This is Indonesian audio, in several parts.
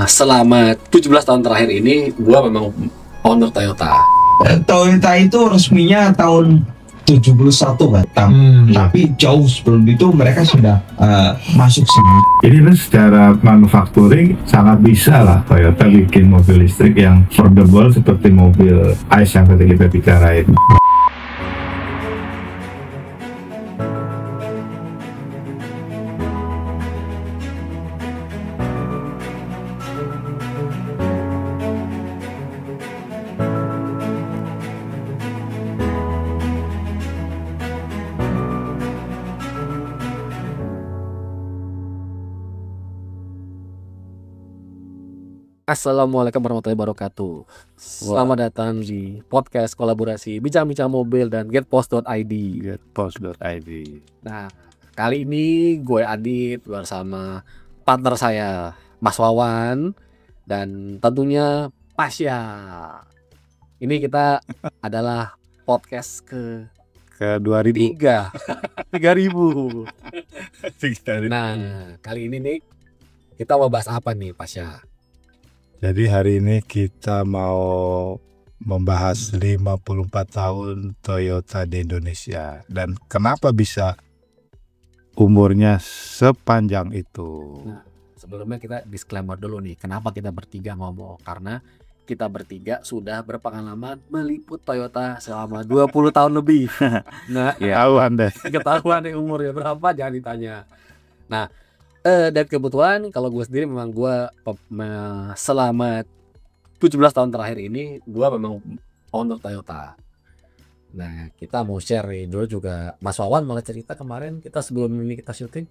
Selama 17 tahun terakhir ini gua memang owner Toyota. Toyota itu resminya tahun 71 kan, tapi jauh sebelum itu mereka sudah masuk sini. Jadi kan secara manufacturing sangat bisa lah Toyota bikin mobil listrik yang affordable seperti mobil ICE yang tadi kita bicarain. Assalamualaikum warahmatullahi wabarakatuh. Selamat datang di podcast kolaborasi Bincang-Bincang Mobil dan Getpost.id. Getpost.id. Nah, kali ini gue Adit bersama partner saya Mas Wawan dan tentunya Pasya. Ini kita adalah podcast ke 2000. 3000. Nah, kali ini nih kita mau bahas apa nih Pasya? Jadi hari ini kita mau membahas 54 tahun Toyota di Indonesia dan kenapa bisa umurnya sepanjang itu. Nah, sebelumnya kita disclaimer dulu nih, kenapa kita bertiga ngomong? Karena kita bertiga sudah berpengalaman meliput Toyota selama 20 tahun lebih. Nah, Ketahuan deh. ketahuan nih umurnya berapa jangan ditanya. Nah, dan kebetulan kalau gue sendiri memang gue selama 17 tahun terakhir ini gue memang owner Toyota. Nah, kita mau share nih, dulu juga Mas Wawan malah cerita kemarin kita sebelum ini kita syuting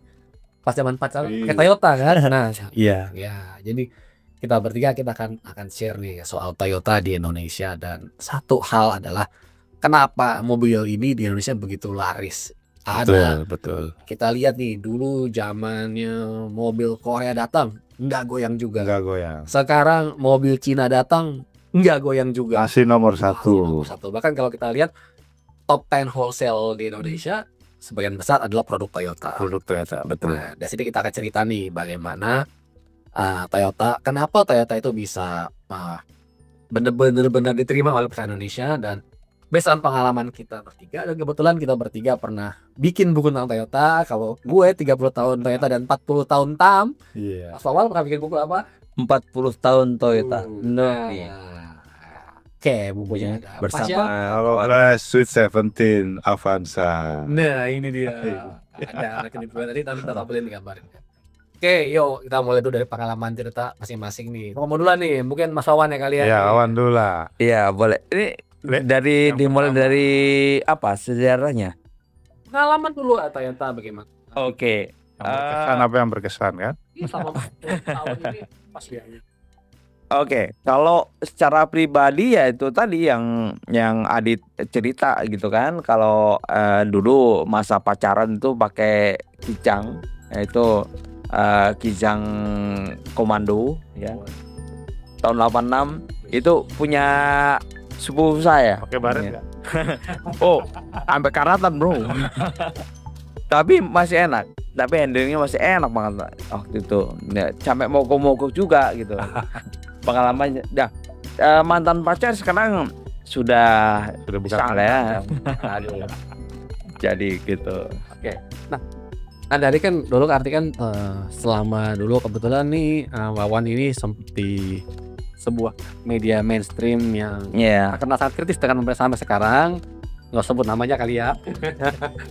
pas zaman pacaran ke Toyota kan. Nah, Iya. ya, jadi kita bertiga kita akan share nih soal Toyota di Indonesia, dan satu hal adalah kenapa mobil ini di Indonesia begitu laris. Betul. Kita lihat nih, dulu zamannya mobil Korea datang nggak goyang juga. Nggak goyang. Sekarang mobil Cina datang nggak goyang juga. Masih nomor Nomor satu. satu. Bahkan kalau kita lihat top 10 wholesale di Indonesia sebagian besar adalah produk Toyota. Produk Toyota, betul. Nah, dari sini kita akan cerita nih bagaimana Toyota, kenapa Toyota itu bisa benar-benar diterima oleh perusahaan Indonesia, dan based pengalaman kita bertiga, dan kebetulan kita bertiga pernah bikin buku tentang Toyota. Kalau gue 30 tahun Toyota dan 40 tahun TAM. Iya. Mas Wawan pernah bikin buku apa? 40 tahun Toyota. Nah, Iya. Oke, bukunya ada. Bersama Pasya? Kalau ada Sweet 17 Avanza. Nah, ini dia. Ada anak ini tadi kita tampilin digambarin. Oke, yuk kita mulai dulu dari pengalaman cerita masing-masing nih. Ngomong dulu nih, mungkin Mas Wawan ya kalian. Ya, kawan dulu lah. Iya, boleh. Ini dimulai dari apa sejarahnya? Pengalaman dulu Toyota bagaimana? Oke. Yang berkesan apa yang berkesan kan? Ini sama tahun ini pas lihatnya. Oke, kalau secara pribadi ya itu tadi yang Adit cerita gitu kan. Kalau dulu masa pacaran itu pakai Kijang, yaitu Kijang Komando ya. Tahun 86 itu punya sepupu saya. Oke, baret Iya. nggak? Oh, sampai karatan bro. Tapi masih enak. Tapi handlingnya masih enak banget waktu itu. Ya, sampai mogok-mogok juga gitu. Pengalamannya. Dah, mantan pacar sekarang sudah Sudah bukan besar ya. Aduh. Jadi gitu. Nah, dari kan dulu arti kan selama dulu kebetulan nih Wawan ini di sebuah media mainstream yang Iya. terkenal sangat kritis dengan pemerintah sampai sekarang, nggak sebut namanya kali ya.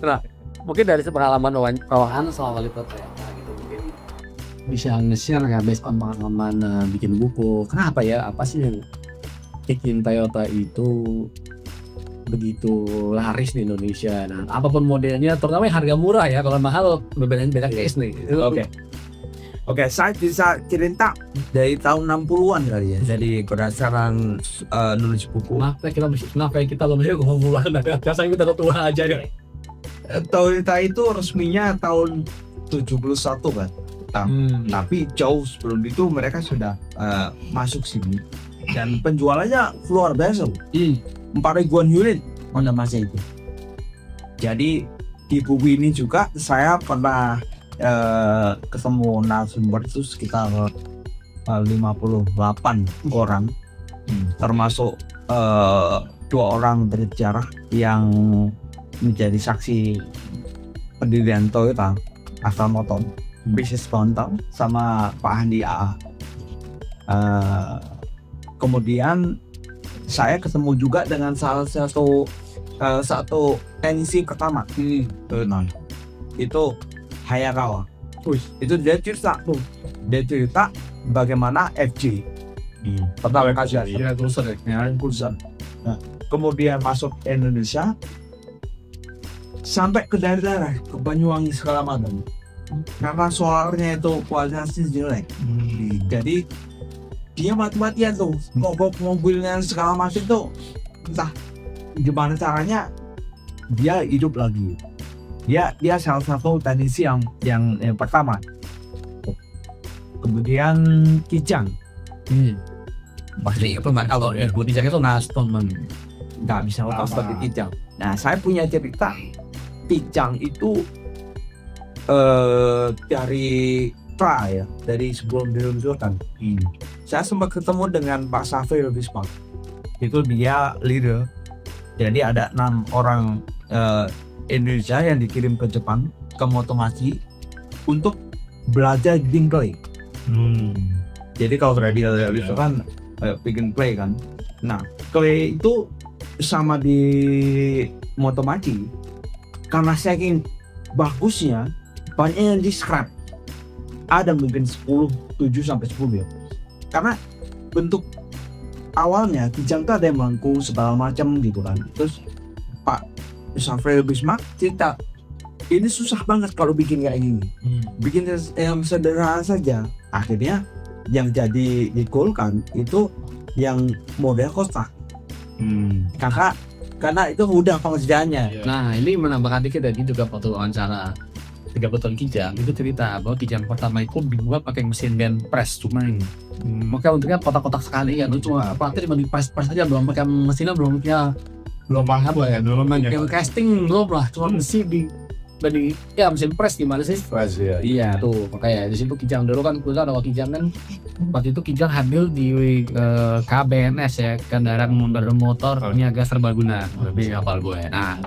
Nah, mungkin dari pengalaman Wawan selama liput Toyota gitu, mungkin bisa nge-share ya based on pengalaman bikin buku. Kenapa ya? Apa sih yang bikin Toyota itu begitu laris di Indonesia? Nah, apapun modelnya, terutama yang harga murah ya. Kalau mahal beda case nih. Oke, saya bisa cerita dari tahun 60-an kali ya. Jadi berdasarkan nulis buku. Kenapa kita lebih ngomong biasanya kita tua aja ya. Toyota itu resminya tahun 71 kan. Tapi jauh sebelum itu mereka sudah masuk sini. Dan penjualannya luar biasa. 4.000-an unit pada masa itu. Jadi di buku ini juga saya pernah ketemu narasumber itu sekitar 58 orang, termasuk 2 orang dari sejarah yang menjadi saksi pendirian Toyota asal motor, bisnis founder sama Pak Handi AA. Kemudian saya ketemu juga dengan salah satu teknisi pertama. Nah, itu Hayakawa. Itu dia cerita tuh. Dia cerita bagaimana FJ pertama kali Pulsar. Nah, kemudian masuk Indonesia sampai ke daerah ke Banyuwangi segala macam. Karena solarnya itu kualitasnya jelek. Jadi dia mati-matian tuh mogok mobilnya segala macam tuh, entah gimana caranya dia hidup lagi. Dia salah satu teknisi yang pertama. Kemudian Kijang. Pasti kalau Kijang itu nggak bisa otak seperti Kijang. Nah, saya punya cerita. Kijang itu dari sebelum diluncurkan. Saya sempat ketemu dengan Pak Safir Bismarck. Itu dia leader. Jadi ada 6 orang Indonesia yang dikirim ke Jepang ke Motomachi untuk belajar bikin clay. Jadi kalau dia itu kan bikin clay kan. Nah, clay itu sama di Motomachi karena saking bagusnya banyak yang di scrap. Ada mungkin 7-10 ya. Karena bentuk awalnya Kijang itu ada yang melengkung segala macam gitu kan. Terus Pak Safri Bismarck cerita, ini susah banget kalau bikin kayak gini. Bikin yang sederhana saja. Akhirnya yang jadi digolkan itu yang model kotak. Karena itu udah pengerjaannya. Nah, ini menambahkan dikit tadi juga waktu wawancara 30 tahun Kijang itu cerita bahwa Kijang pertama itu dibuat pakai mesin band press cuma maka untuknya kotak-kotak sekali kan, itu cuma praktis cuma di press saja, belum pakai mesinnya, belum paham lah ya, belum yang casting belum lah, cuma mesin dari ya mesin press gimana sih? Press ya. Iya tuh, makanya di situ Kijang dulu kan kita ada Kijang kan waktu itu Kijang hadir di KBNS ya, kendaraan bermotor niaga serbaguna, lebih hafal gue. Nah,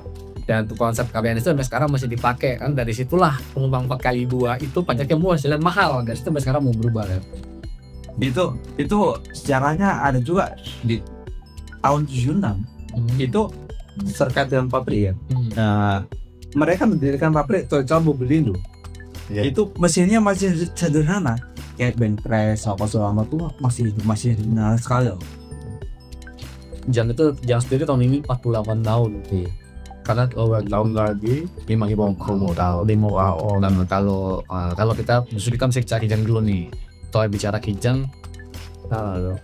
dan tuh konsep KBNS itu sampai sekarang masih dipakai kan, dari situlah penumpang 4x2 itu pajaknya murah mahal, dari situ sampai sekarang mau berubah kan. Itu sejarahnya ada juga di tahun 76 itu terkait dengan pabrik ya. Mereka mendirikan pabrik Toyota Mobilindo. Itu mesinnya masih sederhana kayak band press apa selama tuh masih sederhana sekali. Kijang sendiri tahun ini 48 tahun sih. Karena Tahun lagi 5.000 tahun. Dan kalau kita kesulitan sih cari Kijang dulu nih. Soal bicara Kijang,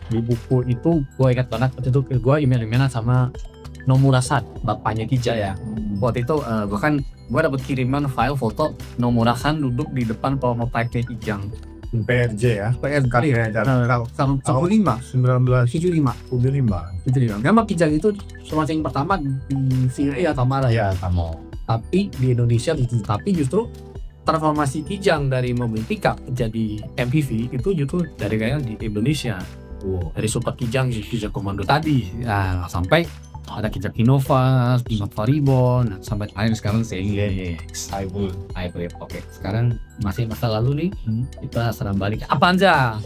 di buku itu gue ingat banget waktu itu gue email-emailan sama Nomura-san, bapaknya Kijang ya. Waktu itu gue dapet kiriman file foto Nomura-san duduk di depan prototype Kijang. PRJ ya. PRJ Kali ya. tahun 1975. Memang Kijang itu semacam pertama di Syria Tamara ya. Tapi di Indonesia tapi justru transformasi Kijang dari mobil pickup jadi MPV itu justru dari kayak di Indonesia. Dari Super Kijang Komando tadi, nah, sampai ada Kijang Innova, Innova Ribbon, sampai akhir sekarang Hybrid. Oke, sekarang masih masa lalu nih, kita serang balik ke Avanza.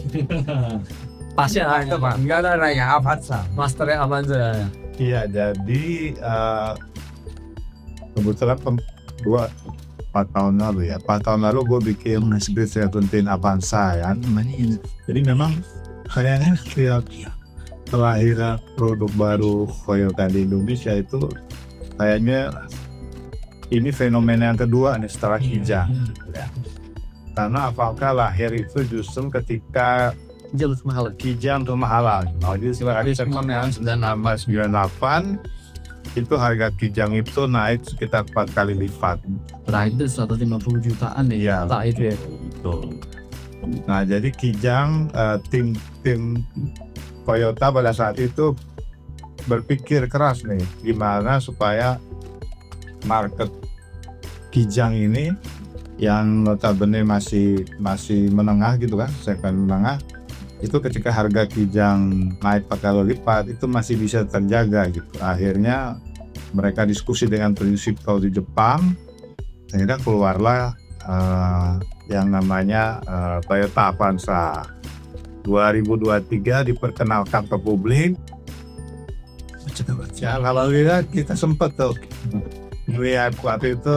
Pasnya Enggak ada nanya Avanza. masternya Avanza. Iya, jadi kebetulan 4 tahun lalu gue bikin Speed 17 Avanza ya. Jadi memang kayaknya setiap kelahiran produk baru Toyota di Indonesia itu kayaknya ini fenomena yang kedua nih setelah Kijang. Karena Avanza lahir itu justru ketika Kijang tuh mahal. Jadi sekarang 98 itu harga Kijang itu naik sekitar 4 kali lipat. Terakhir itu 150 jutaan ya. Tak itu ya. Nah, jadi Kijang tim Toyota pada saat itu berpikir keras nih gimana supaya market Kijang ini yang notabene masih menengah gitu kan, segmen menengah, itu ketika harga Kijang naik 4 kali lipat itu masih bisa terjaga gitu. Akhirnya mereka diskusi dengan prinsipal di Jepang, akhirnya keluarlah yang namanya Toyota Avanza. 2023 diperkenalkan ke publik. Ya, kalau kita sempat tuh lihat waktu itu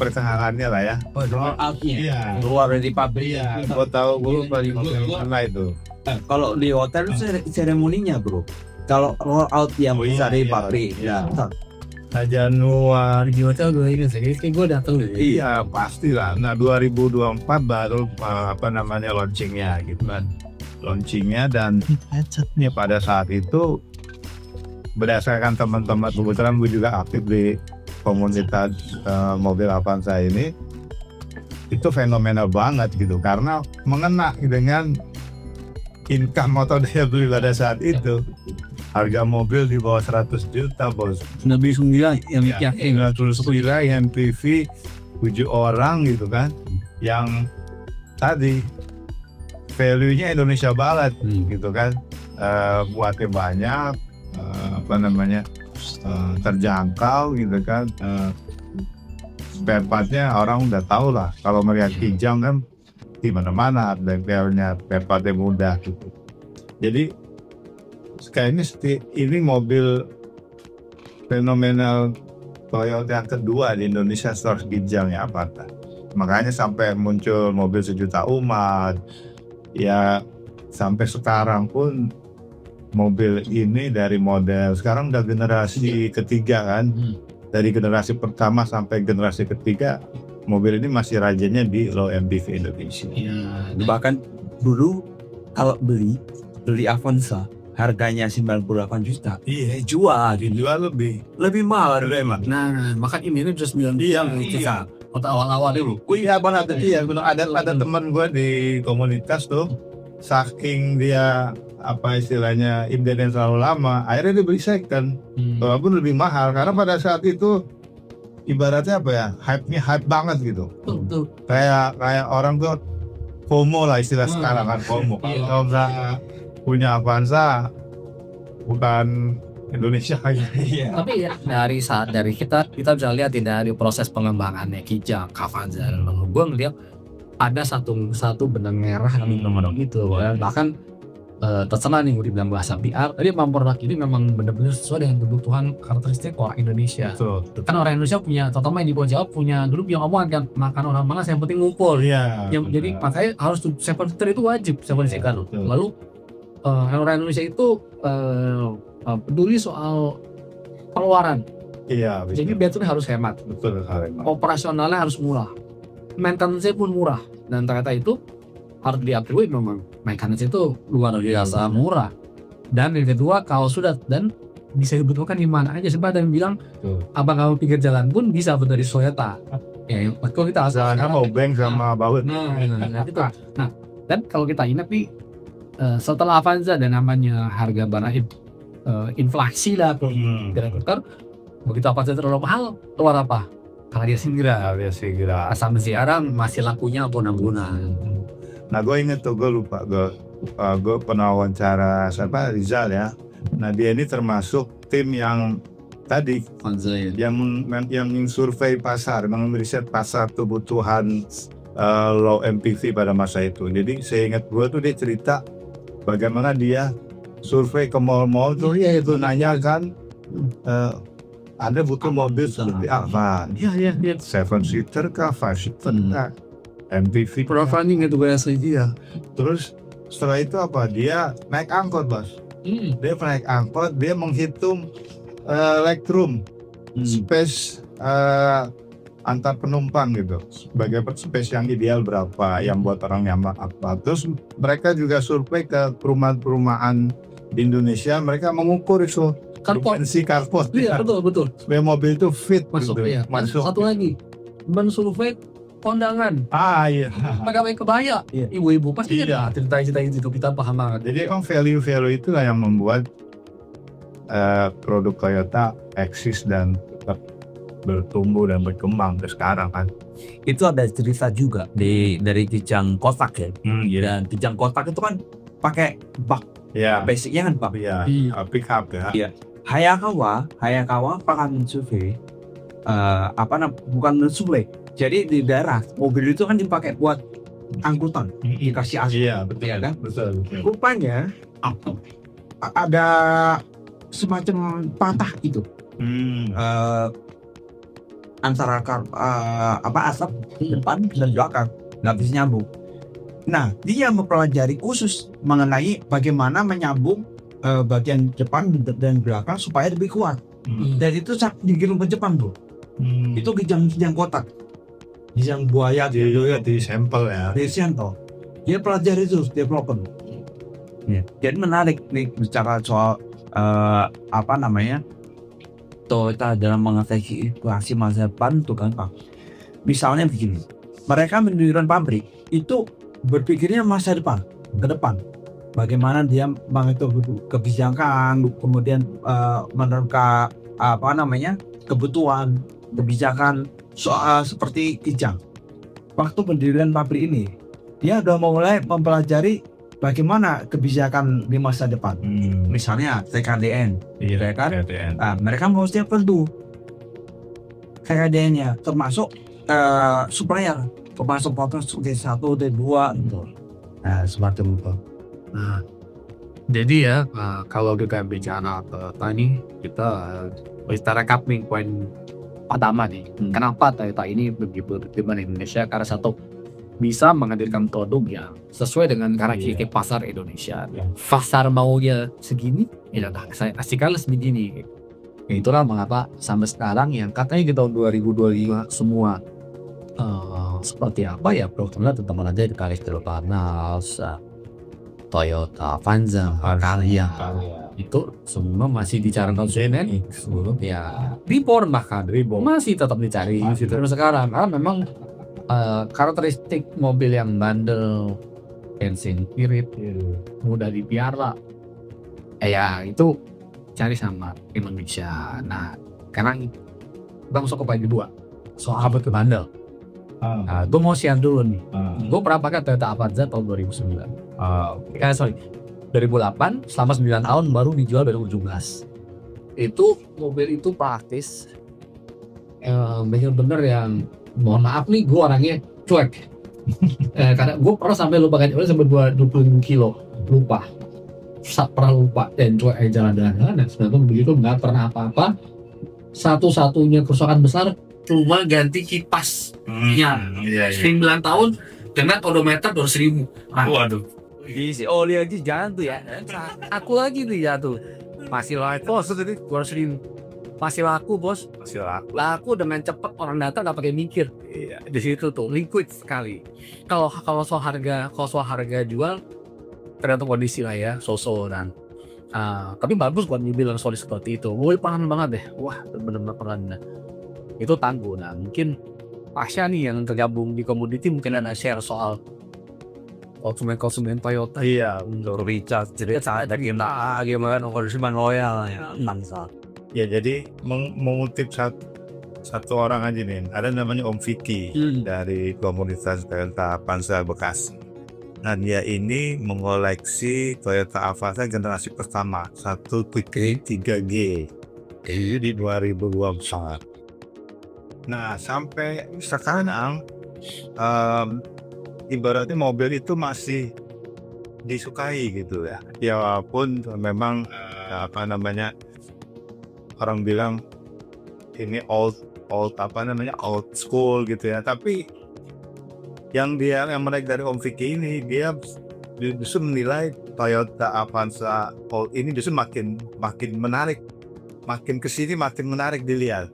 pertengahannya lah ya. Iya. Keluar dari pabrik. Iya, gua tahu gue paling mana itu. Kalau di hotel itu seremoninya bro. Kalau roll out yang bisa dari pabrik. Iya. Januari. Di hotel gue ingat sih, kayak gue datang deh. Iya pastilah. Nah 2024 baru launchingnya gitu kan. Launchingnya dan headsetnya pada saat itu berdasarkan teman-teman, kebetulan gue juga aktif di komunitas mobil Avanza ini, itu fenomenal banget gitu karena mengena dengan income atau daya beli pada saat itu. Harga mobil di bawah 100 juta bos. Nabi 9 yang terus MPV 7 orang gitu kan, yang tadi value-nya Indonesia banget gitu kan, buatnya banyak, terjangkau gitu kan, spare part-nya orang udah tahu lah. Kalau melihat Kijang kan di mana-mana bengkelnya, spare part-nya mudah gitu. Jadi kayaknya ini mobil fenomenal Toyota yang kedua di Indonesia setelah Kijang ya Avanza. Makanya sampai muncul mobil sejuta umat. Ya sampai sekarang pun mobil ini dari model sekarang udah generasi ketiga kan. Dari generasi pertama sampai generasi ketiga mobil ini masih rajanya di low MPV Indonesia. Ya, bahkan dulu kalau beli Avanza harganya 98 juta. Iya, dijual lebih mahal. Nah, maka ini udah 9 Iya. Waktu awal-awal dulu. Iya banget. Iya, ada teman gue di komunitas tuh, saking dia apa istilahnya inden terlalu lama, akhirnya dia beli second, walaupun lebih mahal karena pada saat itu ibaratnya apa ya, hype banget gitu. Betul. Kayak orang tuh FOMO lah istilah sekarang kan, FOMO. Kalau nggak punya Avanza bukan Indonesia aja. Tapi ya dari kita bisa lihat dari proses pengembangannya Kijang, Avanza dan gue ngeliat ada satu benang merah yang nomor gitu. Bahkan terserah nih gue dibilang bahasa PR, tadi produk ini memang benar-benar sesuai dengan kebutuhan karakteristik orang Indonesia. Betul. Kan orang Indonesia punya, terutama yang di Pulau Jawa punya dulu yang omongan kan, makan orang malas yang penting ngumpul. Iya. Jadi makanya harus seven seater itu wajib seven seater. Lalu orang Indonesia itu peduli soal pengeluaran. Iya. Jadi battery harus hemat. Betul. Operasionalnya harus murah. Maintenance-nya pun murah. Dan ternyata itu harus diakui memang maintenance itu luar biasa murah. Dan yang kedua kalau sudah dan bisa dibutuhkan di mana aja. Sebab ada yang bilang abang kamu pinggir jalan pun bisa dari Toyota. Ya, kalau kita Jalan mau bank sama baut. Nah, itu. Nah, dan kalau kita ingat nih setelah Avanza dan namanya harga barang inflasi lah kira-kira begitu Avanza terlalu mahal keluar apa? Karena dia segera sampai sekarang masih lakunya bulan-bulan. Nah gue inget tuh, gue lupa gue pernah wawancara siapa, Rizal ya. Nah dia ini termasuk tim yang tadi yang survei pasar, meriset pasar kebutuhan low MPV pada masa itu. Jadi saya ingat gue tuh dia cerita bagaimana dia survei ke mall-mall tuh itu nanya kan Anda butuh mobil seperti apa? Iya. 7-seater kah, 5-seater kah, MPV Profiling itu gue asli dia. Terus setelah itu apa? Dia naik angkot bos. Dia naik angkot, dia menghitung legroom, space antar penumpang gitu. Sebagai space yang ideal berapa, yang buat orang nyaman apa. Terus mereka juga survei ke perumahan-perumahan di Indonesia, mereka mengukur itu carport. Iya, betul. Supaya mobil itu fit masuk gitu. Iya. Masuk. Satu lagi, mensurvei kondangan. Iya. Pakai kebaya. Ibu-ibu pasti ada cerita-cerita itu kita paham banget. Jadi value itulah yang membuat produk Toyota eksis dan tetap bertumbuh dan berkembang ke sekarang kan. Itu ada cerita juga dari Kijang kotak ya. Dan Kijang kotak itu kan pakai bak, Ya, basicnya kan bak. ya, pick up ya. Iya. Hayakawa pernah mensurvei bukan mensurvei. Jadi di daerah mobil itu kan dipakai buat angkutan, dikasih asli. Iya, betul Iya kan? betul. Rupanya ada semacam patah itu antara asap depan dan belakang, nggak bisa nyambung. Nah, dia mempelajari khusus mengenai bagaimana menyambung bagian depan dan belakang supaya lebih kuat. Dan itu dikirim ke Jepang, bro. Itu kijang kotak, kijang buaya Di sampel ya. di Sianto. Dia pelajari itu development. Jadi menarik nih bicara soal Toyota dalam mengantisipasi masa depan itu kan, Pak. Misalnya begini, mereka mendirikan pabrik itu berpikirnya masa depan, ke depan. Bagaimana dia mengatur kebijakan, kemudian menerka kebutuhan kebijakan soal seperti kijang. Waktu pendirian pabrik ini, dia sudah mulai mempelajari bagaimana kebijakan di masa depan. Misalnya TKDN, Iya kan? KDN. Nah, mereka mau siapkan tuh TKDN-nya, termasuk supplier, termasuk potong T1, T2 gitu. Nah, semacam itu. Nah, jadi ya kalau kita bicara tadi kita rekap nih poin pertama nih. Kenapa Toyota ini begitu di Indonesia? Karena satu, bisa menghadirkan produk yang sesuai dengan karakteristik pasar Indonesia. Pasar maunya segini, ya udah saya kasihkan segini. Itulah mengapa sampai sekarang yang katanya di tahun 2025 semua seperti apa ya produknya tetap ada di karakter Panas, Toyota, Avanza, Calya. Itu semua masih dicari konsumen sebelum ya Reborn bahkan masih tetap dicari sampai sekarang karena memang karakteristik mobil yang bandel, bensin irit, mudah dipiara, ya itu cari sama Indonesia. Nah, sekarang kita masuk ke poin kedua, soal apa tuh bandel. Nah, gue mau share dulu nih. Gue pernah pakai Toyota Avanza tahun 2009. 2008, selama 9 tahun baru dijual 2017. Itu mobil itu praktis, bener-bener yang mohon maaf nih, gue orangnya cuek. Karena gue pernah sampai lupa kan, sampai 25 kilo lupa, pernah lupa dan cuek jalan-jalan. Dan sebenarnya begitu nggak pernah apa-apa. Satu-satunya kerusakan besar cuma ganti kipasnya. 9 tahun dengan odometer 200.000. Waduh. Isi oli aja jangan tuh ya. Aku lagi tuh jatuh. Masih laku bos, tadi 200.000. Masih laku bos. Masih laku. Laku dengan cepat, orang datang nggak pakai mikir. Iya, di situ tuh liquid sekali. Kalau soal harga jual tergantung kondisi lah ya, so-so dan tapi bagus buat mobil yang solid seperti itu. Woi, paham banget deh. Wah, benar-benar peran. Itu tangguh. Nah, mungkin Pasha nih yang tergabung di komoditi mungkin ada share soal konsumen Toyota. Iya, Untuk Richard cerita ada gimana konsumen loyal ya bangsa. ya jadi mengutip satu orang aja nih, ada namanya Om Vicky dari komunitas Toyota Avanza Bekasi. Nah, dia ini mengoleksi Toyota Avanza generasi pertama 1.3G di 2024. Nah, sampai sekarang ibaratnya mobil itu masih disukai gitu ya. Ya walaupun memang orang bilang ini old school gitu ya. Tapi yang menarik dari Om Vicky ini, dia justru menilai Toyota Avanza old ini justru makin menarik, makin kesini makin menarik dilihat.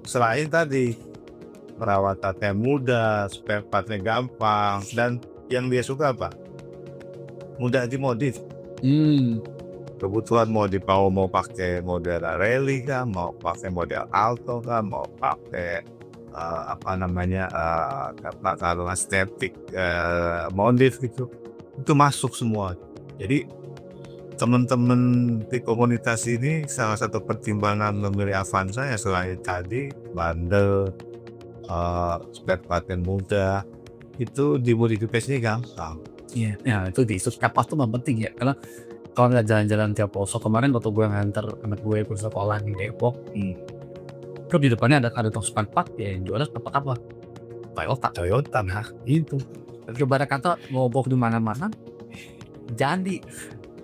Selain tadi perawatannya mudah, spare partnya gampang, dan yang dia suka apa? Mudah dimodif. Kebutuhan mau pakai model rally kah, mau pakai model alto kah, mau pakai katakanlah static modif gitu, itu masuk semua. Jadi teman-teman di komunitas ini salah satu pertimbangan memilih Avanza ya selain tadi bandel, spare part yang mudah, itu dimodifikasinya gampang. Iya, ya itu di spare part tuh memang penting ya, karena kalau nggak jalan-jalan tiap pelosok, kemarin waktu gue nganter anak gue ke sekolah di Depok, terus di depannya ada toko spare part, ya yang jualnya spare part apa? Toyota, nah itu. Coba kata mau bawa di mana-mana, jadi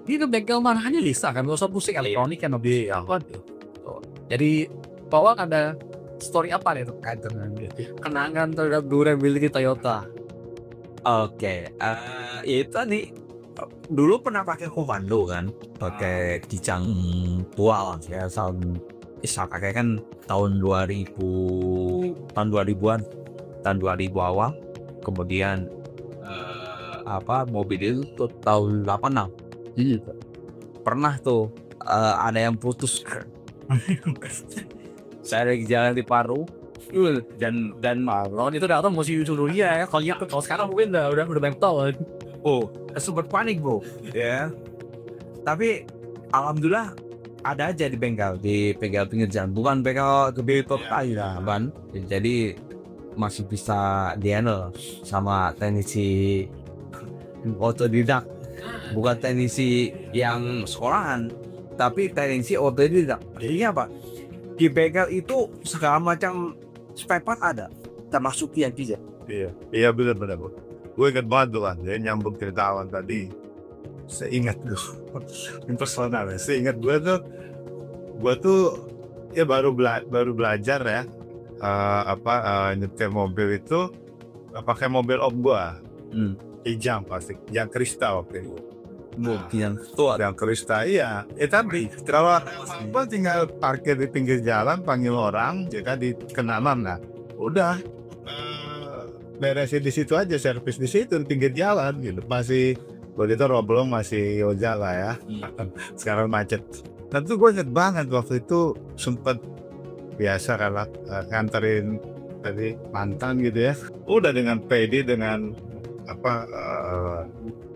ini bengkel mana aja bisa kan, nggak usah pusing elektronik kan lebih apa tuh. Jadi Pawang ada story apa nih terkait dengan kenangan terhadap durability Toyota? Oke, itu tadi dulu pernah pakai komando kan, pakai Kijang tua lah ya, bisa pakai kan tahun 2000-an, tahun 2000 awal, kemudian mobil itu tuh tahun 86 pernah tuh ada yang putus. Saya lagi jalan di Paru dan Kalau itu udah masih dunia ya. Kalau sekarang mungkin udah banyak tahun. sempat panik bro ya, tapi alhamdulillah ada aja di bengkel pinggir jalan, bukan bengkel gede total ya ban, jadi masih bisa dihandle sama teknisi otodidak, bukan teknisi yang sekolahan tapi teknisi otodidak. Jadi apa, di bengkel itu segala macam spare part ada, termasuk yang tidak. Iya benar bro. Gue inget banget tuh kan, dia nyambung cerita Awan tadi. Seingat gue, personal ya. Seingat gue tuh ya baru belajar ya nyetir mobil itu pakai mobil om gue, Kijang pasti, yang Krista waktu itu. Yang tua, Yang Krista iya. Tapi kalau apa tinggal parkir di pinggir jalan, panggil orang, jika di kenalan lah, udah beresin di situ aja, servis di situ di pinggir jalan gitu. Masih waktu itu Roblong masih ojek lah ya. Sekarang macet. Dan tuh gue inget banget waktu itu sempet biasa kalau nganterin tadi mantan gitu ya. Udah dengan PD, dengan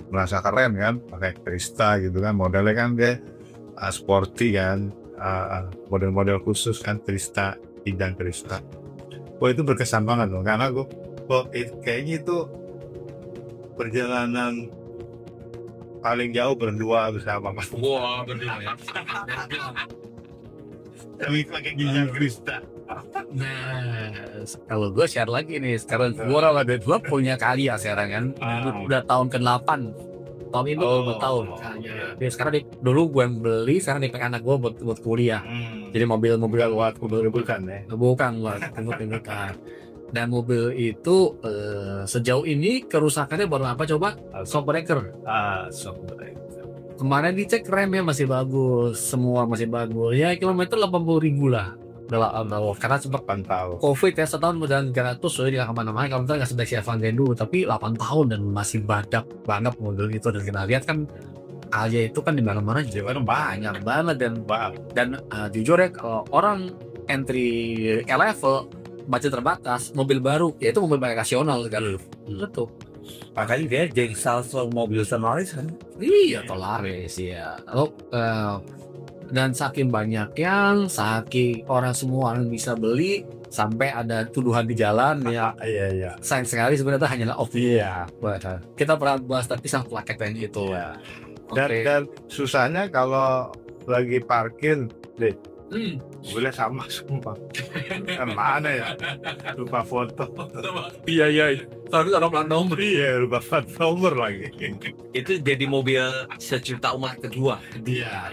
merasa keren kan, pakai Krista gitu kan, modelnya kan dia sporty kan, model-model khusus kan, Krista, Kijang Krista. Wah itu berkesan banget loh, karena gue kayaknya itu perjalanan paling jauh berdua bersama Mas. Wah, berdua ya. Tapi pakai Kijang Krista. Nah, kalau gue share lagi nih, sekarang gue punya Calya sekarang kan, udah tahun ke-8. Tahun ini udah tahun. Dia sekarang dulu gue yang beli, sekarang dipakai anak gue buat kuliah. Jadi mobil buat Bukan ya? bukan buat Dan mobil itu sejauh ini kerusakannya baru apa coba? Shock breaker. Shock breaker. Kemarin dicek remnya masih bagus, semua masih bagus. Ya kilometer 80.000 lah. Karena sempat Pantau. COVID ya, setahun berjalan 300, soalnya dia kemana-mana. Kalau misalnya nggak sebaik si Avanza dulu, tapi 8 tahun dan masih badak banget mobil itu. Dan kita lihat kan Calya itu kan di mana-mana juga banyak banget dan jujur ya, kalau orang entry level budget terbatas, mobil baru yaitu mobil bagasional kan. Betul. Makanya dia jadi salah satu mobil Solaris kan. Iya, Solaris ya. Lalu dan saking orang semua orang bisa beli, sampai ada tuduhan di jalan ya. Iya. Sayang sekali sebenarnya hanyalah opini. Kita pernah bahas tadi sang plaket yang itu. Dan susahnya kalau lagi parkir deh, boleh sama semua. Mana ya? Lupa foto. Iya. Harus ada plat nomor. Iya, lupa plat nomor lagi. Itu jadi mobil sejuta umat kedua. Iya.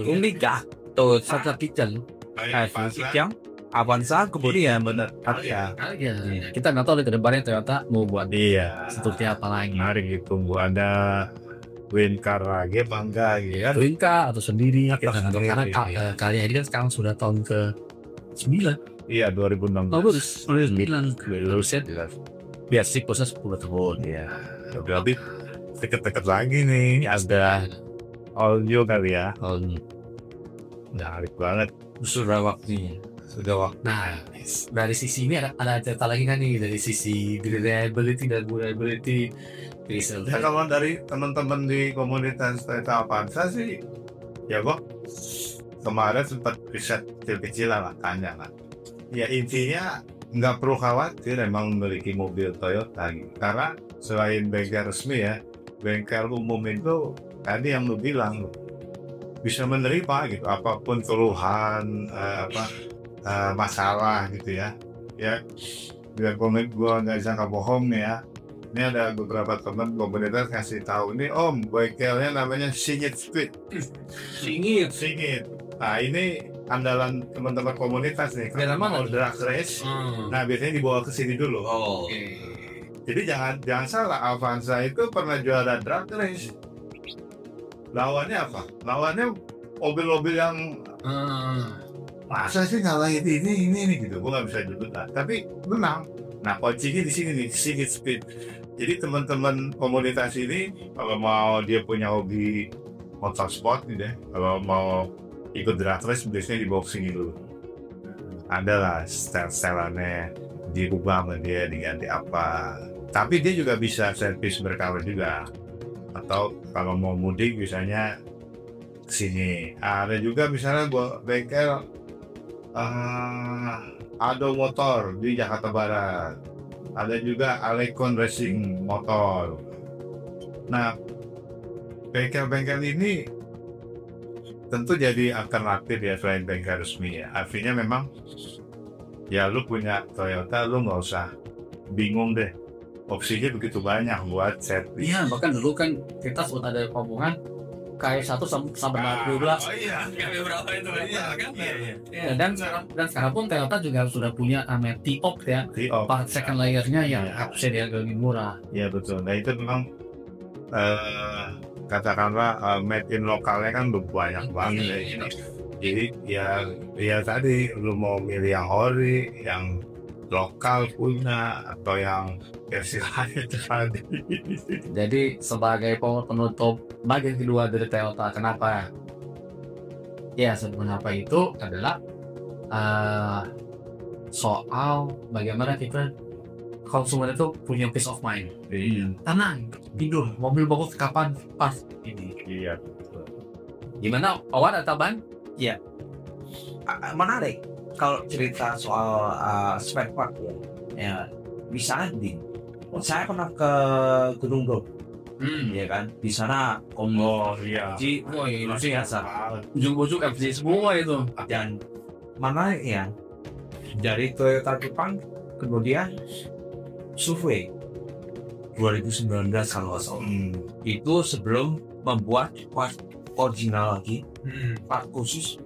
Unik kah? Tuh Satu kitchen. Kijang, Avanza kemudian bener. Iya. Kita nggak tahu ke depannya Toyota mau buat seperti apa lagi. Mari tunggu ada Wincar lagi apa enggak gitu ya. Wincar atau sendiri kita nggak tahu, karena Calya ini kan sekarang sudah tahun ke-9. Iya, 2016. 9 lulusnya biar siklusnya 10 tahun. Iya. Berarti deket-deket lagi nih. Ada all new kali ya. Menarik banget. Sudah waktunya. Nah, dari sisi ini ada cerita lagi kan nih, dari sisi reliability dan durability. Ya kalau dari teman-teman di komunitas Toyota Avanza sih, ya kok kemarin sempat riset kecil-kecilan lah, tanya lah. Ya intinya nggak perlu khawatir emang memiliki mobil Toyota gitu. Karena selain bengkel resmi ya, bengkel umum itu tadi yang lu bilang bisa menerima gitu apapun keluhan masalah gitu ya. Ya biar gua nggak sangka bohong nih ya. Ini ada beberapa teman komunitas kasih tahu nih Om, bengkelnya namanya Singit Speed. Singit. Nah ini andalan teman-teman komunitas nih. Daerah mana? Kalau drag race, nah biasanya dibawa ke sini dulu. Jadi jangan salah, Avanza itu pernah juara drag race. Lawannya apa? Lawannya mobil-mobil yang masa sih ngalahin ini gitu. Gue nggak bisa jemput lah. Tapi menang. Nah kuncinya di sini nih, Singit Speed. Jadi teman-teman komunitas ini kalau mau dia punya hobi motorsport gitu ya, kalau mau ikut drag race biasanya dibawa ke sini dulu. Ada lah style-styleannya dirubah sama dia, diganti apa. Tapi dia juga bisa servis berkala juga. Atau kalau mau mudik misalnya ke sini. Ada juga misalnya gua bengkel Ado Motor di Jakarta Barat. Ada juga Alekon Racing Motor. Nah, bengkel-bengkel ini tentu jadi alternatif ya selain bengkel resmi ya. Artinya memang ya lu punya Toyota, lu nggak usah bingung deh. Opsinya begitu banyak buat set. Iya, bahkan dulu kan kita sempat ada omongan KS1 sampai 12. Oh iya, berapa itu kan? Iya. Ya, dan sekarang pun Toyota juga sudah punya namanya T-Op ya. T-Op. Part second layernya yang harusnya dia lebih murah. Iya betul. Nah itu memang katakanlah made in lokalnya kan udah banyak banget ya. Jadi ya tadi lu mau milih yang ori, yang lokal punya atau yang versi lain tadi. Jadi sebagai penutup bagian kedua dari Toyota, kenapa? Ya sebenarnya apa itu adalah soal bagaimana kita konsumen itu punya peace of mind. Tenang, tidur, mobil bagus kapan pas ini. Iya. Gimana? Owan atau Ban? Menarik kalau cerita soal spare part ya bisa di saya pernah ke Gunung Bromo ya kan, di sana Iya. Itu sih ujung-ujung FJ semua itu. dan menarik ya dari Toyota Jepang kemudian survei 2019 kalau nggak salah itu sebelum membuat part original lagi, part khusus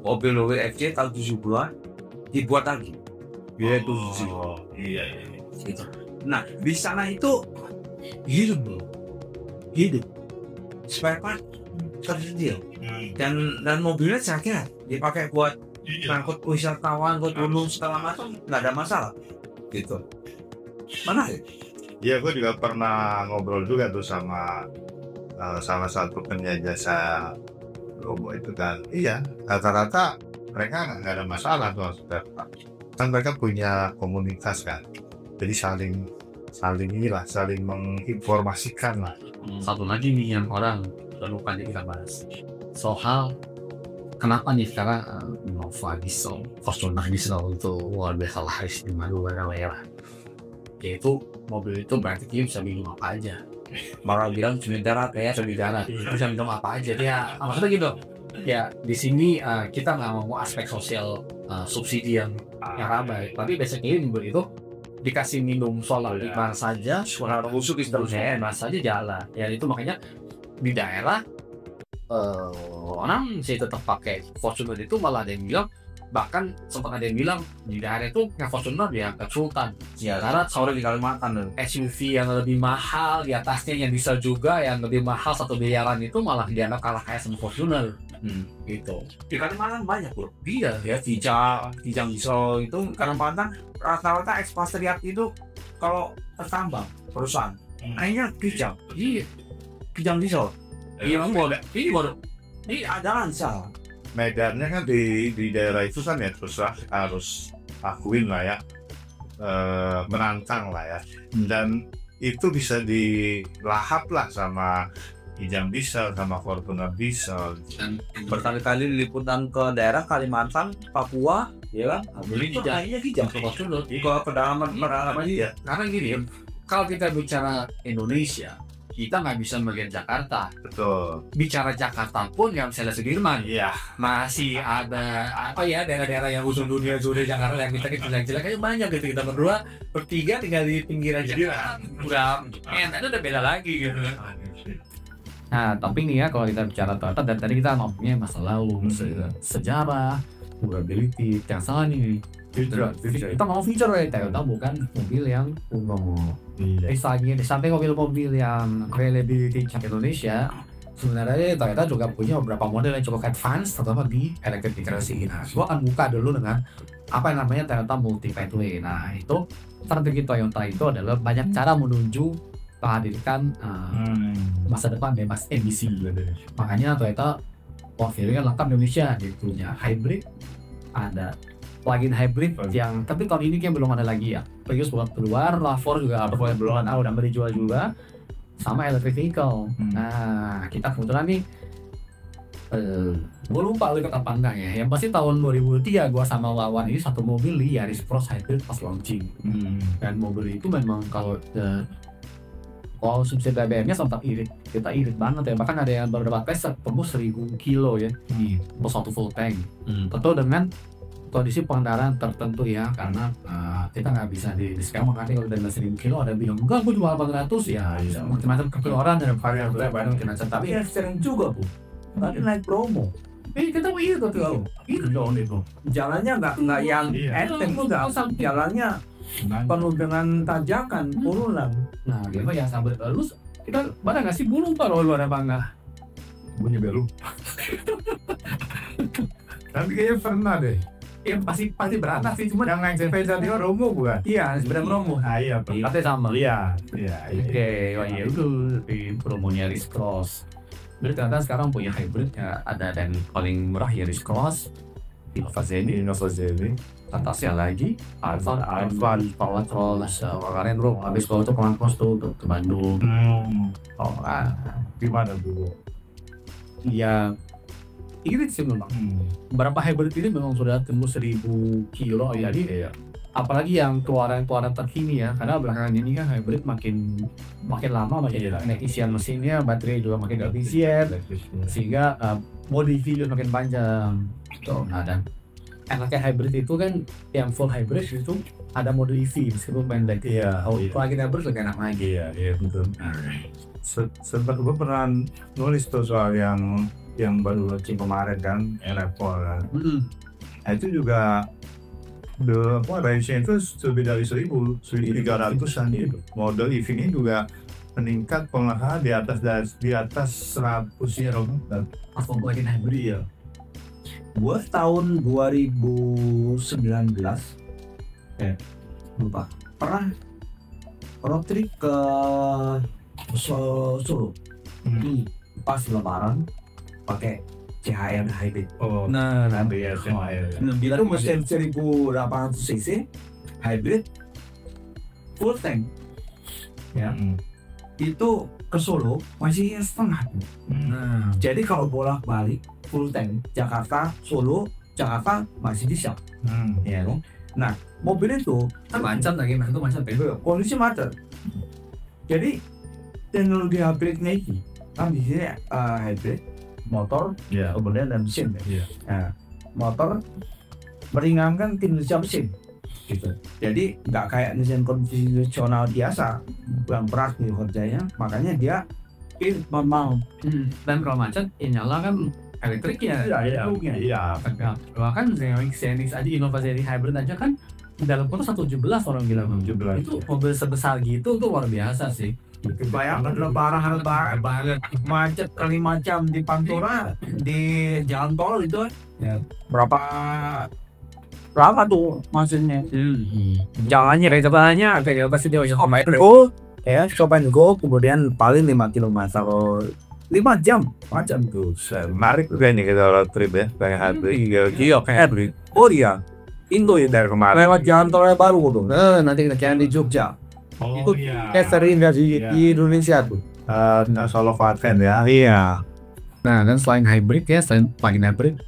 mobil WFC tahun 70-an dibuat lagi yaitu Iya. gitu. Nah di sana itu hidup spare part tersedia dan mobilnya saya kira dipakai buat ngangkut wisatawan, buat gunung segala macam nggak ada masalah gitu. Mana ya? Iya, gue juga pernah ngobrol juga tuh sama salah satu penyedia jasa Bromo itu kan. Iya, rata-rata mereka nggak ada masalah tuh spare part. Kan mereka punya komunitas kan, jadi saling menginformasikan lah. Satu lagi nih yang orang lupa kita bahas soal kenapa nih sekarang Nova Diesel, Fortuner Diesel itu luar biasa lah istimewa luar biasa. Yaitu mobil itu berarti dia bisa minum apa aja. Malah bilang cumi darat ya, cumi darat bisa minum apa aja dia. Maksudnya gitu. Ya di sini kita nggak mau aspek sosial subsidi yang rabai, tapi basically mobil itu dikasih minum solar di mana saja, suara busuk seterusnya, mana saja jalan. Ya itu makanya di daerah orang sih tetap pakai Fortuner itu, malah ada yang bilang, bahkan sempat ada yang bilang di daerah itu yang Fortuner diangkat Sultan ya, karena sore di Kalimantan SUV yang lebih mahal di atasnya yang bisa juga yang lebih mahal 1 miliaran itu malah dianggap kalah kayak sama Fortuner gitu. di Kalimantan banyak bro. Iya Ya Kijang Diesel itu Kalimantan rata-rata ekspatriat itu kalau tertambang perusahaan akhirnya Kijang Diesel. iya baru Ini ada Lansal. Medannya kan di daerah itu kan ya terus harus akuin lah ya, menantang lah ya, dan itu bisa dilahap lah sama Kijang Diesel sama Fortuner Diesel. dan Berkali-kali liputan ke daerah Kalimantan, Papua, ya kan? beli Itu kayaknya Kijang Fortuner ke pedalaman karena gini kalau kita bicara Indonesia, kita nggak bisa melihat Jakarta. Betul. Bicara Jakarta pun yang misalnya Sudirman, Iya. masih ada apa ya daerah-daerah yang ujung dunia zona Jakarta yang kita jelek-jelek aja banyak gitu. Kita berdua bertiga tinggal di pinggiran Jakarta, udah itu udah beda lagi gitu. Nah, tapi nih ya kalau kita bicara Toyota dan tadi kita ngomongnya masa lalu, sejarah, durability, yang salah nih. Kita mau feature ya, Toyota bukan mobil yang kuno. Misalnya di samping mobil-mobil yang reliability cap Indonesia, sebenarnya Toyota juga punya beberapa model yang cukup advance, terutama di elektrifikasi. Nah, gua akan buka dulu dengan apa yang namanya Toyota Multi Pathway. Nah, itu strategi Toyota itu adalah banyak cara menuju menghadirkan masa depan bebas emisi. Makanya Toyota portfolio lengkap Indonesia, dia punya hybrid, ada plug-in hybrid yang tapi tahun ini kayak belum ada lagi ya. Prius belum keluar, RAV4 juga belum ada, udah dijual juga, sama electric vehicle. Nah, kita kebetulan nih gue lupa lu ikut apa enggak ya. Yang pasti tahun 2003 gue sama Wawan ini satu mobil di Yaris Cross Hybrid pas launching. Dan mobil itu memang kalau subsidi BBM-nya sempat irit, kita irit banget ya. Bahkan ada yang beberapa tes tembus 1000 kilo ya di satu full tank. Tentu dengan kondisi pengendaraan tertentu ya, karena kita nggak bisa di discount. Makanya kalau udah 1000 kilo ada bilang enggak gue jual 800 ya, macam-macam kekeluaran dan varian banyak macam. Tapi ya sering juga tuh tadi naik promo. Kita irit tuh, irit dong itu. Jalannya nggak yang enteng juga, jalannya penuh dengan tanjakan, turunan. Nah, gimana ya sambil lulus kita mana nggak sih bulu pak luar apa enggak? Bunyi belu. Tapi kayaknya pernah deh. Ya pasti beranak sih, cuma Yang naik sepeda dia Romo bukan? iya sebenarnya promo. Iya. Katanya sama. Iya. Oke, wah iya itu di promonya Yaris Cross. Jadi ternyata sekarang punya hybrid ya, ada dan paling murah Yaris Cross, Innova Zenith, atasnya lagi Alfa Cross, kemarin bro habis kalau tuh kos tuh ke Bandung. Gimana dulu? Ya irit sih memang. Beberapa hybrid ini memang sudah tembus 1000 kilo ya, jadi apalagi yang keluaran terkini ya, karena belakangan ini kan hybrid makin lama makin naik isian mesinnya, baterai juga makin efisien, sehingga body video makin panjang. Nah, dan enaknya hybrid itu kan yang full hybrid itu ada mode EV meskipun pendek. Plug-in hybrid lebih enak lagi. Iya betul. Sempat gue pernah nulis tuh soal yang baru launching kemarin kan, Elektro kan. Nah, itu juga range-nya itu lebih dari 1300-an itu. Model EV ini juga meningkat pengeluaran di atas 100 ya, Pas plug-in hybrid ya. Gue tahun 2019 lupa pernah road trip ke Solo. Pas lebaran pakai CHR hybrid. Nah, Itu mesin 1800 cc hybrid full tank. Ya. Itu ke Solo masih setengah. Jadi kalau bolak-balik full tank Jakarta Solo Jakarta masih bisa. Ya kan? Nah, mobil itu kan macet lagi, itu macet kondisi macet. Jadi teknologi hybridnya itu kan di sini hybrid motor, kemudian dan mesin. Nah, motor meringankan kinerja mesin, gitu. Jadi nggak kayak mesin konvensional biasa yang berat nih kerjanya, makanya dia normal. Dan kalau macet, ya nyala kan elektriknya. Iya. Bahkan Zenith aja, Innova Zenith hybrid aja kan dalam kota 117 orang bilang. 17. Itu mobil sebesar gitu tuh luar biasa sih. Bayangkan lebaran banget macet kali macam di Pantura di jalan tol itu berapa tuh maksudnya. Jalannya rencanaannya kayak pasti dia stop and go ya, stop and go, kemudian paling 5 km 5 jam macam tuh. Menarik juga ini kita road trip ya, kayak hybrid. Iya kayak hybrid. Oh iya, Indo ya dari kemarin lewat jalan tol baru tuh. Nanti kita jalan di Jogja. Itu kayak sering di Indonesia tuh. Solo Vaten ya. Iya. Nah, dan selain hybrid ya, selain plug-in hybrid,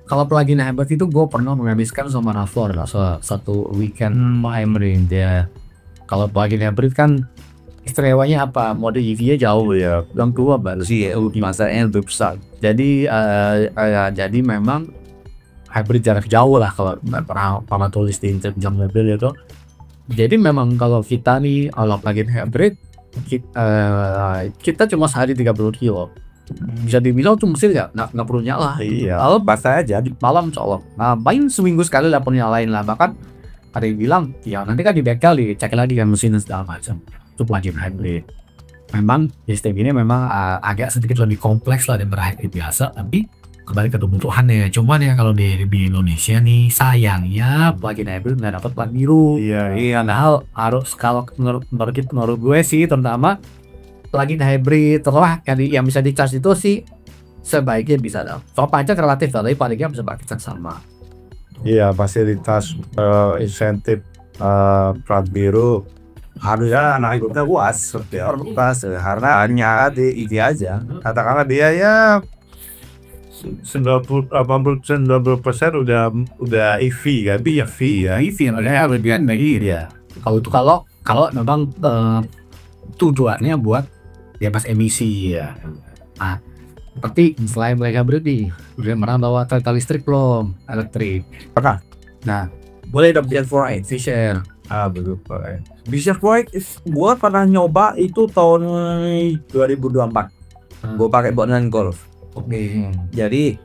kalau plug-in hybrid itu gue pernah menghabiskan sama RAV4 lah satu weekend hybrid dia. Kalau plug-in hybrid kan istimewanya apa? Mode EV-nya jauh ya, yang tua baru sih masanya lebih besar. Jadi jadi memang hybrid jarak jauh lah kalau pernah tulis di jam mobil itu. Jadi memang kalau kita nih kalau plug-in hybrid kita cuma sehari 30 kilo. Bisa dibilang tuh mesin nggak perlu nyala. Iya. Kalau basah aja di malam colok. Nah, paling seminggu sekali lah perlu nyalain lah. Bahkan ada yang bilang ya nanti kan di bengkel dicek lagi kan mesin segala macam. Itu plug-in hybrid. Memang sistem ini memang agak sedikit lebih kompleks lah daripada hybrid biasa, tapi kembali ke kebutuhannya. Cuman ya kalau di Indonesia nih sayangnya plug-in hybrid nggak dapat plat biru. Iya. Padahal harus kalau menurut gue sih terutama plug-in hybrid setelah yang bisa di-charge itu sih sebaiknya bisa dong. Soal pajak relatif tapi paling nggak bisa pakai charge sama. Iya, fasilitas insentif plat biru harusnya anak kita puas seperti orang puas karena hanya di ini aja. Katakanlah dia ya 90% udah EV kan, EV ya. EV makanya lebih lagi dia. Kalau memang tujuannya buat bebas emisi ya. Nah, seperti selain mereka berarti udah pernah bawa kereta listrik belum? Elektrik. Pernah. Nah, boleh dong biar for Fisher. Betul. Bisa gua pernah nyoba itu tahun 2024. Gua pakai buat Golf. Oke. Jadi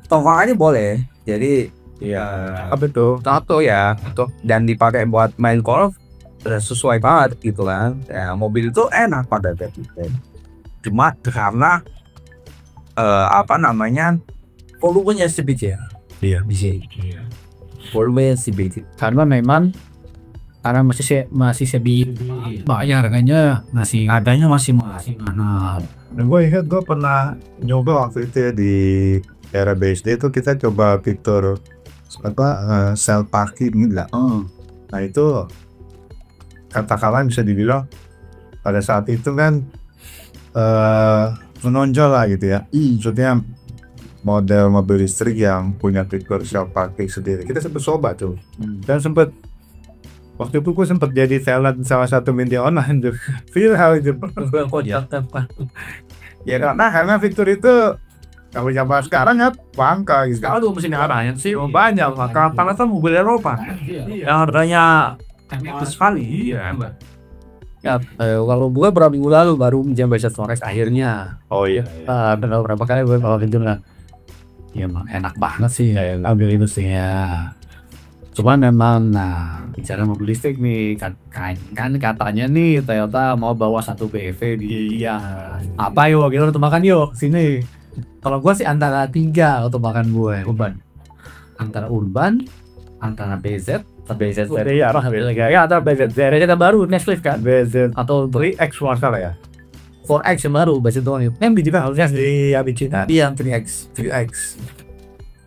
tongkrongannya boleh. Jadi Iya. apa itu? Tato ya. Dan dipakai buat main golf udah sesuai banget gitu kan. Ya, mobil itu enak pada saat itu. Cuma karena volumenya sedikit ya. Iya. Bisa. Volumenya sedikit. Karena memang masih sedikit bayar harganya masih mahal. Dan gue ingat gue pernah nyoba waktu itu ya, di era BSD itu kita coba fitur self parking gitu lah. Nah itu katakanlah bisa dibilang pada saat itu kan menonjol lah gitu ya. Maksudnya model mobil listrik yang punya fitur self parking sendiri. Kita sempat coba tuh dan waktu itu gue sempat jadi talent salah satu media online tuh. Feel how itu ya karena fitur itu kalau zaman sekarang ya bangka gitu. Sekarang tuh mesin arahan sih Banyak maka karena kan mobil Eropa yang harganya sekali. Iya. Ya, kalau gue beberapa minggu lalu baru mencoba Forest akhirnya. Oh iya. Berapa kali gue bawa itu lah. Ya emang enak banget sih ambil itu sih ya. Cuman memang bicara mobil listrik nih kan katanya nih Toyota mau bawa satu BEV di apa yuk kita untuk makan yuk sini. Kalau gue sih antara 3 untuk makan gue Urban, antara BZ ya antara BZ yang baru Netflix kan BZ atau 3X masalah ya. 4X yang baru BZ doang itu yang juga harusnya Iya bicara. iya 3X.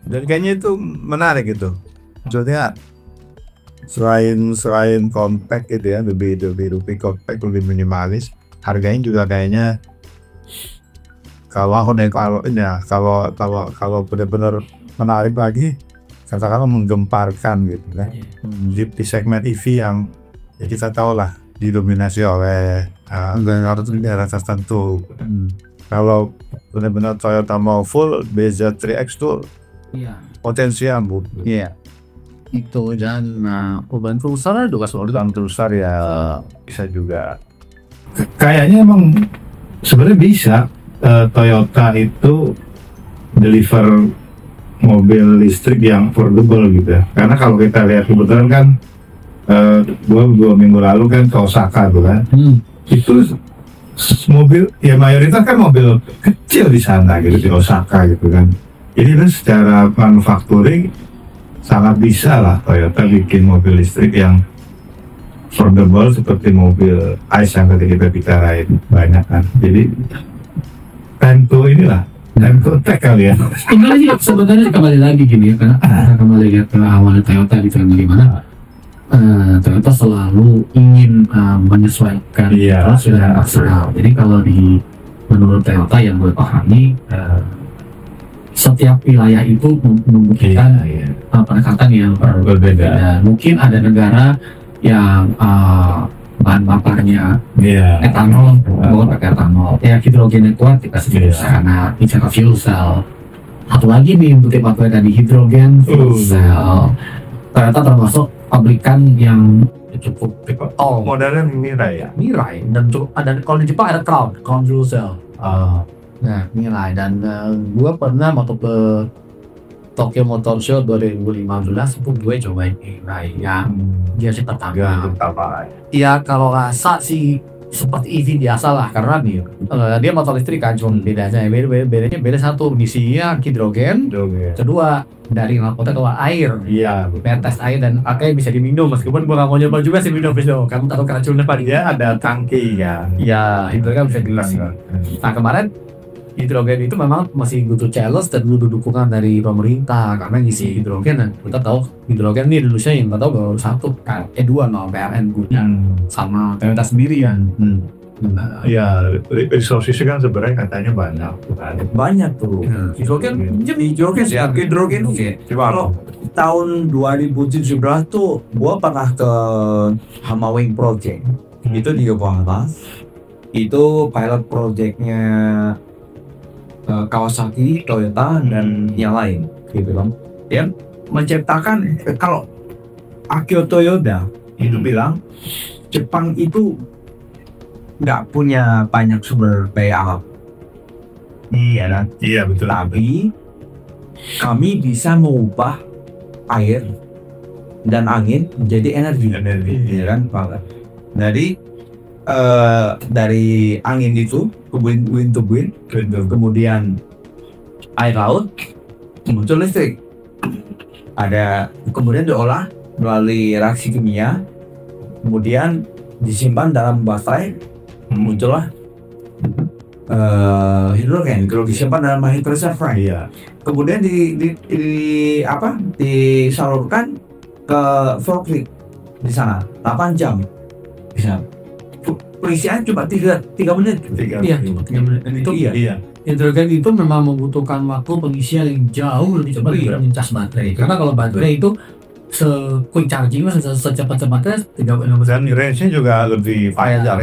Dan kayaknya itu menarik gitu. Maksudnya selain compact gitu ya, lebih compact, lebih minimalis, harganya juga kayaknya kalau benar-benar menarik lagi, katakanlah menggemparkan gitu kan. Di segmen EV yang ya kita tahu lah didominasi oleh negara tertentu. Kalau benar-benar Toyota mau full BZ 3X tuh potensial bu. Iya. Itu dan Urban Cruiser juga Urban Cruiser ya bisa juga. Kayaknya emang sebenarnya bisa Toyota itu deliver mobil listrik yang affordable gitu ya. Karena kalau kita lihat kebetulan kan gua 2 minggu lalu kan ke Osaka tuh kan. Itu mobil ya mayoritas kan mobil kecil di sana gitu di Osaka gitu kan. Jadi kan secara manufacturing sangat bisa lah Toyota bikin mobil listrik yang affordable seperti mobil ICE yang tadi kita bicarain banyak kan. Jadi time to attack kali ya. Sebenarnya kembali lagi gini ya, karena kembali lihat ke awalnya Toyota gitu kan gimana Toyota selalu ingin menyesuaikan sudah maksimal. Jadi kalau menurut Toyota yang gue pahami setiap wilayah itu membutuhkan pendekatan yang berbeda. Mungkin ada negara yang bahan bakarnya Iya. etanol, bukan pakai etanol. Ya hidrogennya kuat kita sebut karena bicara fuel cell. Satu lagi nih untuk baterai dari hidrogen fuel cell. Ternyata termasuk pabrikan yang cukup oh Modalnya Mirai ya. Mirai dan cukup ada kalau di Jepang ada Crown fuel cell. Nah Mirai dan gua pernah waktu ke Tokyo Motor Show 2015 itu gue cobain Mirai yang dia sih pertama. Ya kalau rasa sih seperti EV biasa lah karena dia motor listrik kan cuma bedanya beda satu misinya hidrogen, kedua dari knalpotnya keluar air, tes air dan akhirnya bisa diminum meskipun gua nggak mau nyoba juga sih minum itu kamu tahu keracunan apa Dia ada tangki ya. ya hidrogen bisa diisi. Nah kemarin hidrogen itu memang masih butuh challenge dan butuh dukungan dari pemerintah karena ngisi hidrogen dan kita tahu hidrogen ini Indonesia yang kita tahu baru satu kan dua PLN punya sama Toyota sendiri kan. Ya, resources kan sebenarnya katanya banyak. Banyak tuh. Hidrogen Hidrogen. Kalau tahun 2017 tuh gua pernah ke Hamawing Project. Itu di Yokohama. Itu pilot projectnya Kawasaki, Toyota dan yang lain gitu kan. Dia menciptakan kalau Akio Toyoda itu bilang Jepang itu nggak punya banyak sumber daya alam. Iya kan? Iya betul. Tapi kami bisa mengubah air dan angin menjadi energi, ya kan Pak? Jadi dari angin itu ke wind to wind, kemudian air laut muncul listrik. Kemudian diolah melalui reaksi kimia, kemudian disimpan dalam baterai, muncullah hidrogen. Kalau disimpan dalam heat reservoir, kemudian disalurkan ke forklift di sana 8 jam bisa. Pengisian cuma 3 menit. 3 menit. Dan itu hidrogen itu memang membutuhkan waktu pengisian yang jauh lebih cepat dibanding cas baterai. Karena kalau baterai itu quick charging secepat-cepatnya 3 menit. Dan range-nya juga lebih panjang.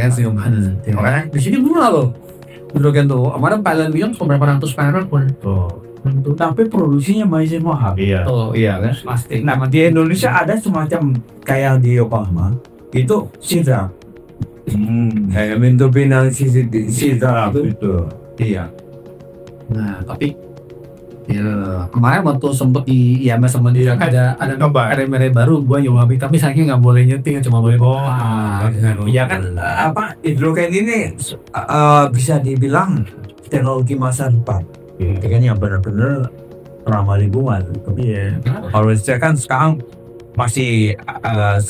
Makanya di sini murah loh hidrogen tuh. Kemarin Thailand bilang beberapa ratus perak pun. Tapi produksinya masih mahal. Iya kan pasti. Nah di Indonesia ada semacam kayak di Yokohama itu Sidra. Untuk pinang Sidra itu. Iya. Nah tapi kemarin waktu sempet di IMS sama dia ada merek baru gua nyoba tapi sayangnya nggak boleh nyeting cuma boleh ya kan hidrogen ini bisa dibilang teknologi masa depan kan yang benar-benar ramah lingkungan. Harusnya kan sekarang masih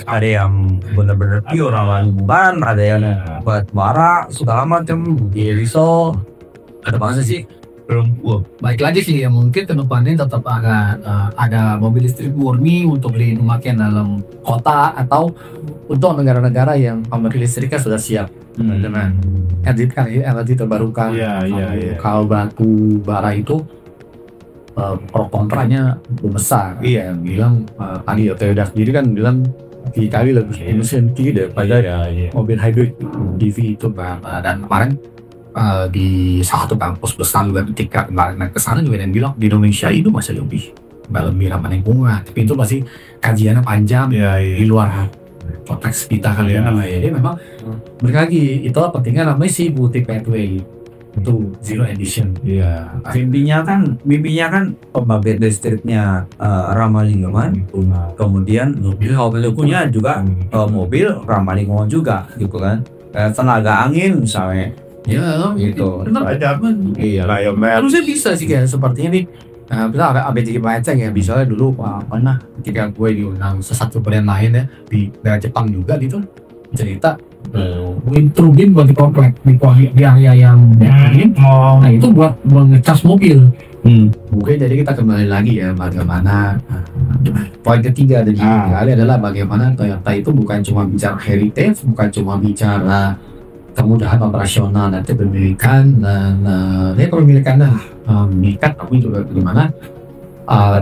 ada yang benar-benar pure ramah lingkungan, ada yang buat bara segala macam risol, ada banget sih. Baik lagi sih ya mungkin kedepannya tetap akan ada mobil listrik murni untuk dipemakaian dalam kota atau untuk negara-negara yang mobil listriknya sudah siap dengan energi terbarukan. Kalau batu bara itu pro kontranya besar. Yang bilang tadi Toyota sendiri kan bilang 3 kali lebih emisi daripada mobil hybrid EV itu dan kemarin di salah satu kampus besar juga ketika kemarin ke sana juga yang bilang di Indonesia itu masih lebih ramah lingkungan, tapi itu masih kajiannya panjang di luar konteks kita kali ya. Jadi memang mereka lagi itu pentingnya namanya sih multi pathway itu zero emission. Mimpinya kan pembangkit listriknya ramah lingkungan, kemudian mobilnya juga mobil ramah lingkungan juga gitu kan. Tenaga angin misalnya. Gitu. Harusnya bisa sih kayak sepertinya nih. Bisa ada ABCG Maceng ya, misalnya dulu pernah ketika gue diundang sesatu brand lain ya di daerah Jepang juga gitu cerita wind turbine buat di komplek di area yang nah itu buat mengecas mobil. Oke, jadi kita kembali lagi ya bagaimana poin ketiga dari kali adalah bagaimana Toyota itu bukan cuma bicara heritage, bukan cuma bicara kemudahan operasional dan kepemilikan dan kepemilikannya meningkat, tapi juga bagaimana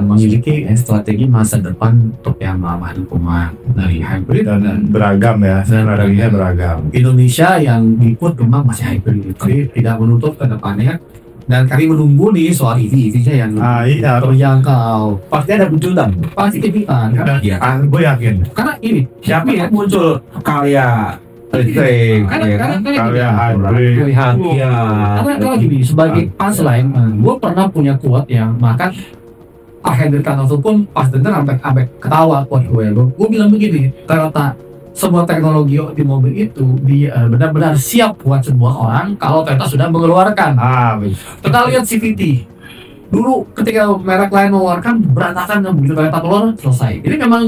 memiliki strategi masa depan untuk yang ramah lingkungan dari hybrid Dan beragam ya, strateginya beragam. Indonesia yang ikut memang masih hybrid, tapi tidak menutup ke depannya. Dan kami menunggu nih soal EV-nya yang Iya, terjangkau. Pasti ada munculan. Pasti kan? Iya. gue yakin. Karena ini Siapa ya, yang muncul karya listrik, ya kan? Karya hybrid. Iya. Karena gini, sebagai punchline, gue pernah punya quote yang makan Hendrik Kanto pun pas denger sampai ketawa quote gue bilang begini, Toyota sebuah teknologi di mobil itu dia benar-benar siap buat semua orang kalau Toyota sudah mengeluarkan. Kita lihat CVT dulu ketika merek lain mengeluarkan berantakan, begitu Toyota keluar selesai. Ini memang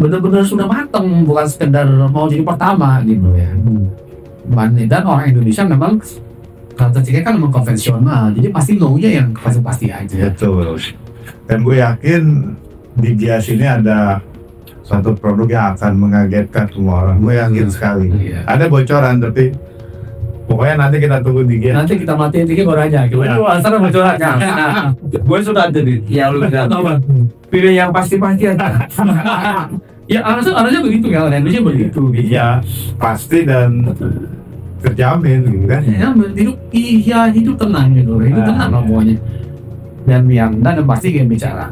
benar-benar sudah matang, bukan sekedar mau jadi pertama gitu ya. Dan orang Indonesia memang karakteristiknya kan memang konvensional, jadi pasti maunya yang pasti aja. Betul. Dan gue yakin di Gias ini ada satu produk yang akan mengagetkan semua orang. Gue yakin sekali. Iya. Ada bocoran, tapi pokoknya nanti kita tunggu di Gias. Nanti kita matiin dikit baru aja. Gimana? Asal bocoran. Gue sudah ada di yang lu bilang. Pilih yang pasti-pasti aja. Ya harusnya begitu ya, Indonesia begitu. Iya, pasti dan terjamin gitu kan. Ya hidup tenang gitu, hidup tenang lah pokoknya. Dan pasti dia bicara.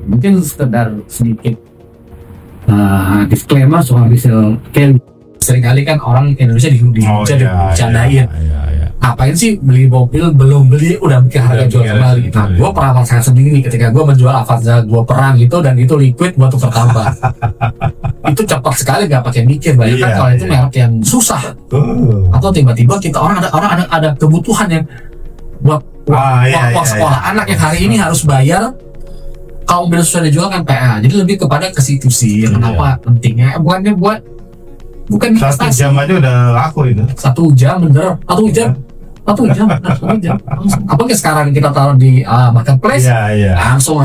Mungkin sekedar sedikit disclaimer soal resale. Kayak seringkali kan orang Indonesia dicandain. Ngapain sih beli mobil belum beli udah mikir harga jual kembali. Nah, gue pernah merasakan sendiri ketika gue menjual Avanza gue perang itu, dan itu liquid buat tukar tambah. Itu cepat sekali gak pakai mikir, bayangkan kalau itu merek yang susah. Atau tiba-tiba kita orang ada kebutuhan yang buat sekolah anak yang hari ini harus bayar. Kalau mobil susah dijual kan PA, jadi lebih kepada ke situ sih. Kenapa pentingnya? Bukan 1 jam aja udah laku itu. 1 jam bener, 1 jam. Apalagi sekarang kita taruh di marketplace, langsung.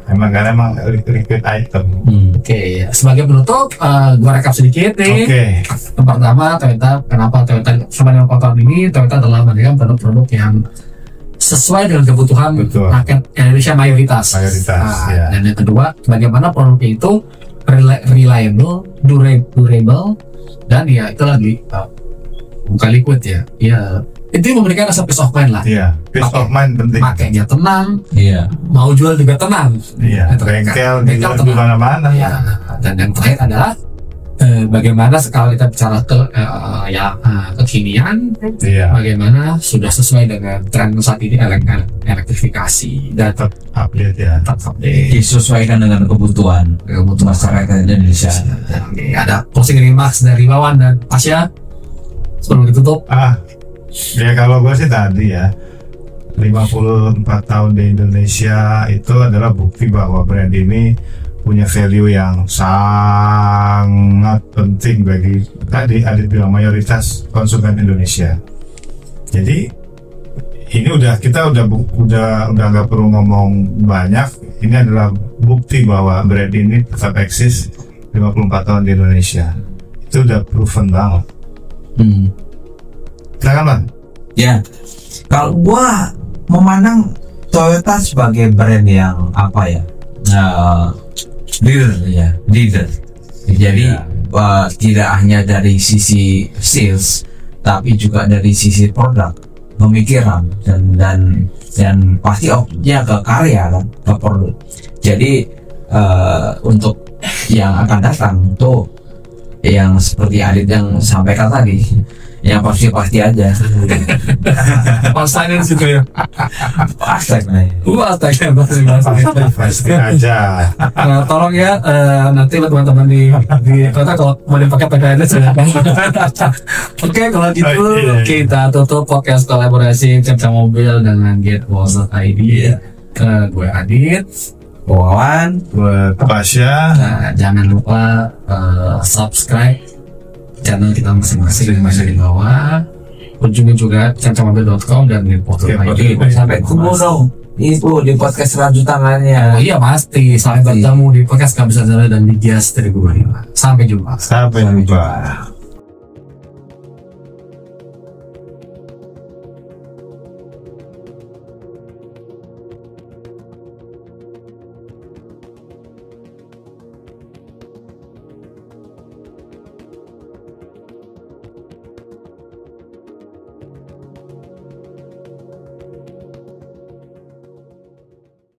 Emang liquid item. Oke. Sebagai penutup, gua rekap sedikit nih. Yang pertama, kenapa Toyota sama dengan tahun ini Toyota telah memberikan produk-produk yang sesuai dengan kebutuhan rakyat Indonesia mayoritas. Dan yang kedua, bagaimana produknya itu reliable, durable, dan ya itu lagi bukan liquid ya. Itu memberikan rasa peace of mind lah. Peace of mind penting. Makanya tenang. Mau jual juga tenang. Bengkel di mana-mana. Dan yang terakhir adalah bagaimana kalau kita bicara kekinian, bagaimana sudah sesuai dengan tren saat ini elektrifikasi dan tetap update. Disesuaikan dengan kebutuhan masyarakat Indonesia. Ada closing remarks dari Wawan dan Tasya sebelum ditutup. Ya kalau gue sih tadi ya, 54 tahun di Indonesia itu adalah bukti bahwa brand ini punya value yang sangat penting bagi Adit bilang mayoritas konsumen Indonesia. Jadi ini kita udah nggak perlu ngomong banyak. Ini adalah bukti bahwa brand ini tetap eksis 54 tahun di Indonesia. Itu udah proven banget. Silakan Bang. Ya, kalau gua memandang Toyota sebagai brand yang leader. Jadi tidak hanya dari sisi sales, tapi juga dari sisi produk, pemikiran dan pasti outputnya ke karya kan, ke produk. Jadi untuk yang akan datang tuh yang seperti Adit yang sampaikan tadi, yang pasti aja. Pasangan situ ya. Pasti aja. Tolong ya nanti teman-teman di kota kalau mau dipakai PKN silakan. Oke, kalau gitu kita tutup podcast kolaborasi Cerca Mobil dengan GetWalls.id. Gue Adit, Wawan, gue Tasya. Jangan lupa subscribe channel kita masing-masing di bawah. Kunjungi juga cercamobil.com dan GetWalls.id. Sampai ketemu dong itu di podcast selanjutnya lainnya. Oh iya pasti. Sampai bertemu di podcast Gak Bisa Jalan dan di Gias dari gue. Sampai jumpa. Sampai jumpa.